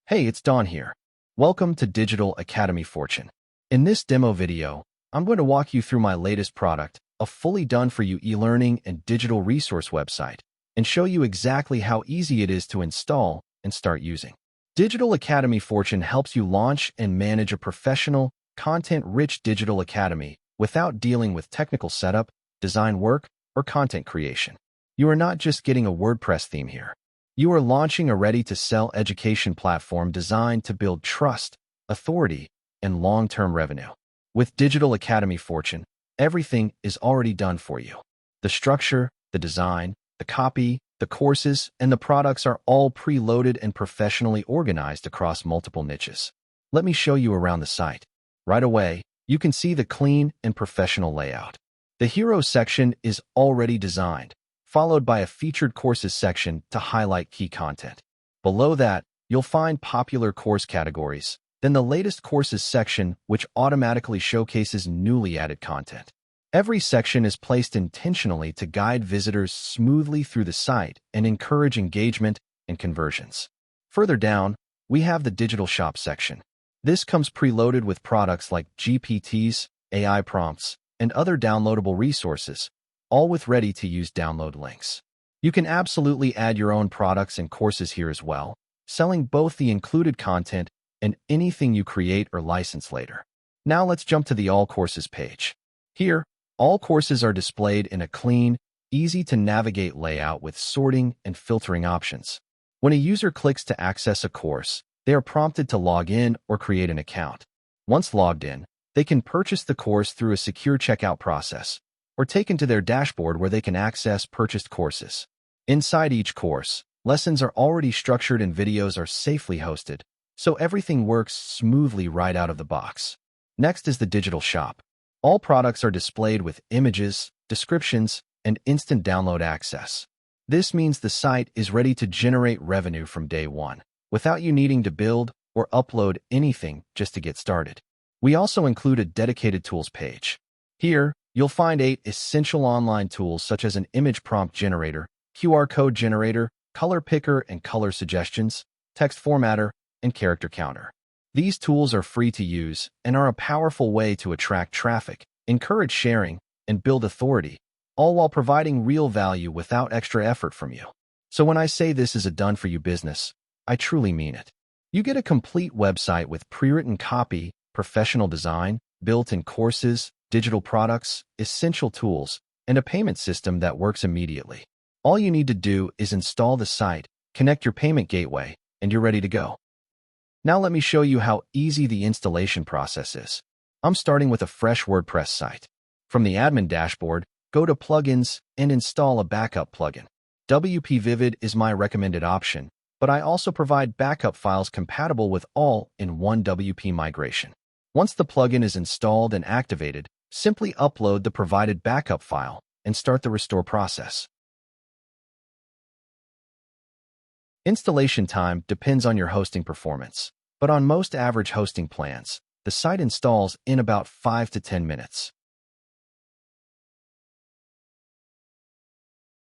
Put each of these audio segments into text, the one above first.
Hey, it's Don here. Welcome to Digital Academy Fortune. In this demo video, I'm going to walk you through my latest product, a fully done-for-you e-learning and digital resource website, and show you exactly how easy it is to install and start using. Digital Academy Fortune helps you launch and manage a professional, content-rich digital academy without dealing with technical setup, design work, or content creation. You are not just getting a WordPress theme here. You are launching a ready-to-sell education platform designed to build trust, authority, and long-term revenue. With Digital Academy Fortune, everything is already done for you. The structure, the design, the copy, the courses, and the products are all preloaded and professionally organized across multiple niches. Let me show you around the site. Right away, you can see the clean and professional layout. The Heroes section is already designed, followed by a featured courses section to highlight key content. Below that, you'll find popular course categories, then the latest courses section, which automatically showcases newly added content. Every section is placed intentionally to guide visitors smoothly through the site and encourage engagement and conversions. Further down, we have the digital shop section. This comes preloaded with products like GPTs, AI prompts, and other downloadable resources, all with ready-to-use download links. You can absolutely add your own products and courses here as well, selling both the included content and anything you create or license later. Now let's jump to the All Courses page. Here, all courses are displayed in a clean, easy-to-navigate layout with sorting and filtering options. When a user clicks to access a course, they are prompted to log in or create an account. Once logged in, they can purchase the course through a secure checkout process, or taken to their dashboard where they can access purchased courses. Inside each course, lessons are already structured and videos are safely hosted, so everything works smoothly right out of the box. Next is the digital shop. All products are displayed with images, descriptions, and instant download access. This means the site is ready to generate revenue from day one, without you needing to build or upload anything just to get started. We also include a dedicated tools page. Here, you'll find 8 essential online tools such as an image prompt generator, QR code generator, color picker and color suggestions, text formatter, and character counter. These tools are free to use and are a powerful way to attract traffic, encourage sharing, and build authority, all while providing real value without extra effort from you. So when I say this is a done-for-you business, I truly mean it. You get a complete website with pre-written copy, professional design, built-in courses, digital products, essential tools, and a payment system that works immediately. All you need to do is install the site, connect your payment gateway, and you're ready to go. Now let me show you how easy the installation process is. I'm starting with a fresh WordPress site. From the admin dashboard, go to Plugins and install a backup plugin. WP Vivid is my recommended option, but I also provide backup files compatible with all in one WP migration. Once the plugin is installed and activated, simply upload the provided backup file and start the restore process. Installation time depends on your hosting performance, but on most average hosting plans, the site installs in about 5 to 10 minutes.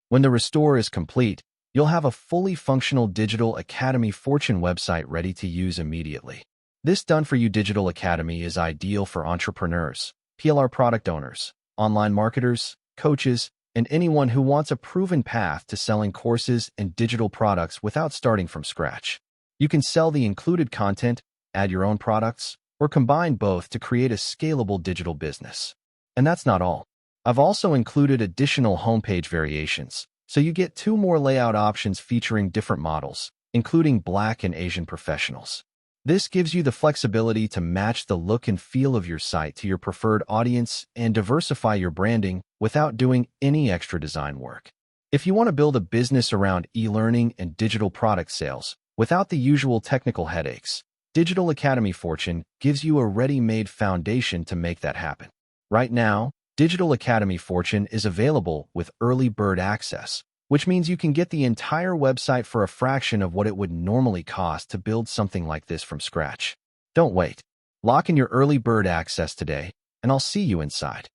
When the restore is complete, you'll have a fully functional Digital Academy Fortune website ready to use immediately. This done-for-you Digital Academy is ideal for entrepreneurs, PLR product owners, online marketers, coaches, and anyone who wants a proven path to selling courses and digital products without starting from scratch. You can sell the included content, add your own products, or combine both to create a scalable digital business. And that's not all. I've also included additional homepage variations, so you get 2 more layout options featuring different models, including Black and Asian professionals. This gives you the flexibility to match the look and feel of your site to your preferred audience and diversify your branding without doing any extra design work. If you want to build a business around e-learning and digital product sales without the usual technical headaches, Digital Academy Fortune gives you a ready-made foundation to make that happen. Right now, Digital Academy Fortune is available with early bird access, which means you can get the entire website for a fraction of what it would normally cost to build something like this from scratch. Don't wait. Lock in your early bird access today, and I'll see you inside.